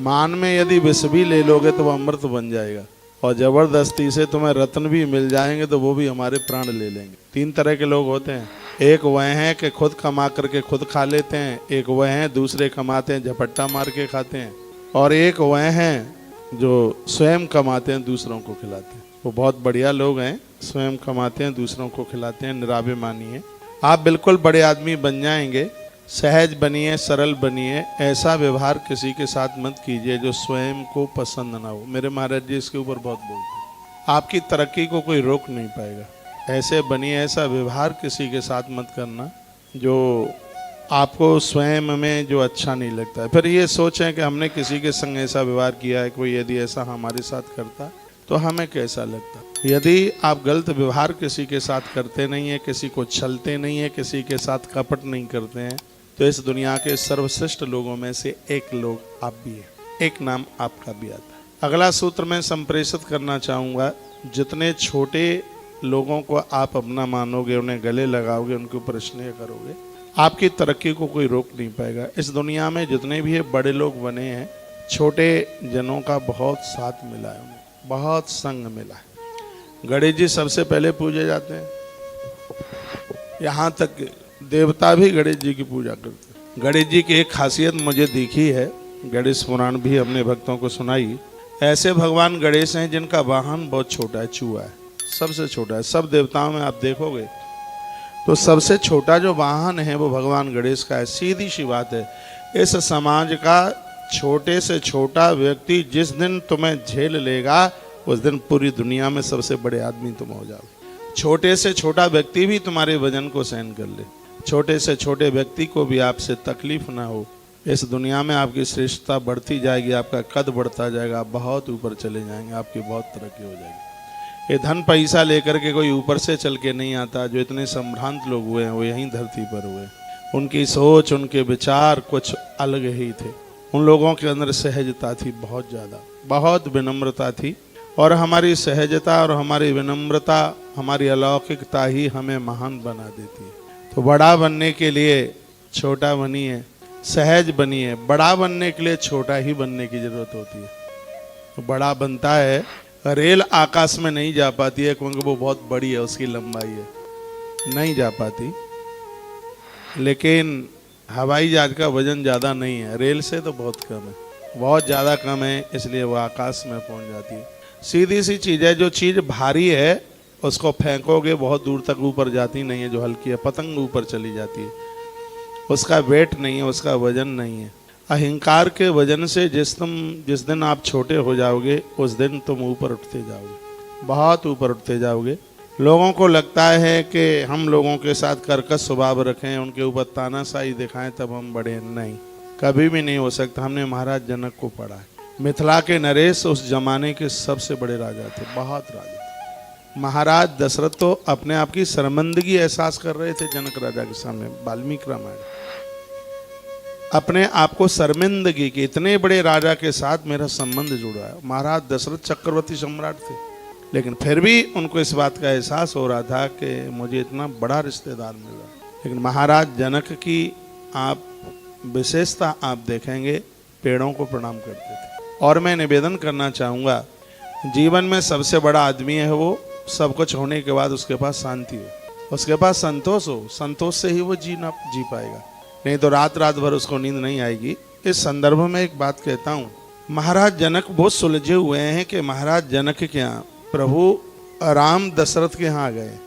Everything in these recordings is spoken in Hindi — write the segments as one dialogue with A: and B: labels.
A: मान में यदि विष भी ले लोगे तो वह अमृत बन जाएगा, और जबरदस्ती से तुम्हें रत्न भी मिल जाएंगे तो वो भी हमारे प्राण ले लेंगे। तीन तरह के लोग होते हैं, एक वह हैं कि खुद कमा करके खुद खा लेते हैं, एक वह हैं दूसरे कमाते हैं झपट्टा मार के खाते हैं, और एक वह हैं जो स्वयं कमाते हैं दूसरों को खिलाते हैं। वो बहुत बढ़िया लोग हैं, स्वयं कमाते हैं दूसरों को खिलाते हैं, निराभिमानी है। आप बिल्कुल बड़े आदमी बन जाएंगे। सहज बनिए, सरल बनिए, ऐसा व्यवहार किसी के साथ मत कीजिए जो स्वयं को पसंद ना हो। मेरे महाराज जी इसके ऊपर बहुत बोलते हैं। आपकी तरक्की को कोई रोक नहीं पाएगा। ऐसे बनिए, ऐसा व्यवहार किसी के साथ मत करना जो आपको स्वयं में जो अच्छा नहीं लगता है। फिर ये सोचें कि हमने किसी के संग ऐसा व्यवहार किया है, कोई यदि ऐसा हमारे साथ करता तो हमें कैसा लगता। यदि आप गलत व्यवहार किसी के साथ करते नहीं है, किसी को छलते नहीं है, किसी के साथ कपट नहीं करते हैं, तो इस दुनिया के सर्वश्रेष्ठ लोगों में से एक लोग आप भी हैं, एक नाम आपका भी आता है। अगला सूत्र मैं संप्रेषित करना चाहूँगा। जितने छोटे लोगों को आप अपना मानोगे, उन्हें गले लगाओगे, उनके ऊपर स्नेह करोगे, आपकी तरक्की को कोई रोक नहीं पाएगा। इस दुनिया में जितने भी बड़े लोग बने हैं, छोटे जनों का बहुत साथ मिला है, उन्हें बहुत संग मिला है। गणेश जी सबसे पहले पूजे जाते हैं, यहाँ तक देवता भी गणेश जी की पूजा करते हैं। गणेश जी की एक खासियत मुझे दिखी है, गणेश पुराण भी हमने भक्तों को सुनाई। ऐसे भगवान गणेश हैं जिनका वाहन बहुत छोटा है, चूहा है, सबसे छोटा है। सब देवताओं में आप देखोगे तो सबसे छोटा जो वाहन है वो भगवान गणेश का है। सीधी सी बात है, इस समाज का छोटे से छोटा व्यक्ति जिस दिन तुम्हें झेल लेगा, उस दिन पूरी दुनिया में सबसे बड़े आदमी तुम हो जाओगे। छोटे से छोटा व्यक्ति भी तुम्हारे वजन को सहन कर ले, छोटे से छोटे व्यक्ति को भी आपसे तकलीफ ना हो, इस दुनिया में आपकी श्रेष्ठता बढ़ती जाएगी, आपका कद बढ़ता जाएगा, आप बहुत ऊपर चले जाएंगे, आपकी बहुत तरक्की हो जाएगी। ये धन पैसा लेकर के कोई ऊपर से चल के नहीं आता। जो इतने संभ्रांत लोग हुए हैं वो यहीं धरती पर हुए। उनकी सोच, उनके विचार कुछ अलग ही थे। उन लोगों के अंदर सहजता थी, बहुत ज़्यादा, बहुत विनम्रता थी। और हमारी सहजता और हमारी विनम्रता, हमारी अलौकिकता ही हमें महान बना देती है। तो बड़ा बनने के लिए छोटा बनिए, सहज बनिए। बड़ा बनने के लिए छोटा ही बनने की जरूरत होती है। तो बड़ा बनता है, रेल आकाश में नहीं जा पाती है क्योंकि वो बहुत बड़ी है, उसकी लंबाई है, नहीं जा पाती। लेकिन हवाई जहाज का वजन ज़्यादा नहीं है, रेल से तो बहुत कम है, बहुत ज़्यादा कम है, इसलिए वो आकाश में पहुंच जाती है। सीधी सी चीज़ है, जो चीज़ भारी है उसको फेंकोगे बहुत दूर तक ऊपर जाती नहीं है। जो हल्की है, पतंग ऊपर चली जाती है, उसका वेट नहीं है, उसका वजन नहीं है। अहंकार के वजन से जिस दिन आप छोटे हो जाओगे, उस दिन तुम ऊपर उठते जाओगे, बहुत ऊपर उठते जाओगे। लोगों को लगता है कि हम लोगों के साथ कर्कश स्वभाव रखें, उनके ऊपर तानाशाही दिखाएं तब हम बड़े। नहीं, कभी भी नहीं हो सकता। हमने महाराज जनक को पढ़ा है। मिथिला के नरेश उस जमाने के सबसे बड़े राजा थे, बहुत राजा थे। महाराज दशरथ तो अपने आप की शर्मिंदगी एहसास कर रहे थे जनक राजा के सामने। वाल्मीकि रामायण, अपने आप को शर्मिंदगी की, इतने बड़े राजा के साथ मेरा संबंध जुड़ा है। महाराज दशरथ चक्रवर्ती सम्राट थे, लेकिन फिर भी उनको इस बात का एहसास हो रहा था कि मुझे इतना बड़ा रिश्तेदार मिल रहा है। लेकिन महाराज जनक की आप विशेषता आप देखेंगे, पेड़ों को प्रणाम करते थे। और मैं निवेदन करना चाहूँगा, जीवन में सबसे बड़ा आदमी है वो, सब कुछ होने के बाद उसके पास शांति हो, उसके पास संतोष हो। संतोष से ही वो जी पाएगा, नहीं तो रात रात भर उसको नींद नहीं आएगी। इस संदर्भ में एक बात कहता हूँ, महाराज जनक बहुत सुलझे हुए हैं कि महाराज जनक के यहाँ प्रभु राम दशरथ के यहाँ आ गए।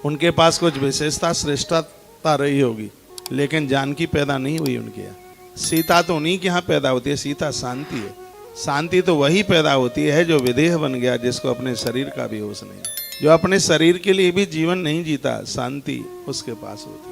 A: उनके पास कुछ विशेषता, श्रेष्ठता रही होगी, लेकिन जानकी पैदा नहीं हुई उनके यहाँ। सीता तो उन्हीं के यहाँ पैदा होती है। सीता शांति है। शांति तो वही पैदा होती है जो विदेह बन गया, जिसको अपने शरीर का भी होश नहीं, जो अपने शरीर के लिए भी जीवन नहीं जीता, शांति उसके पास होती है।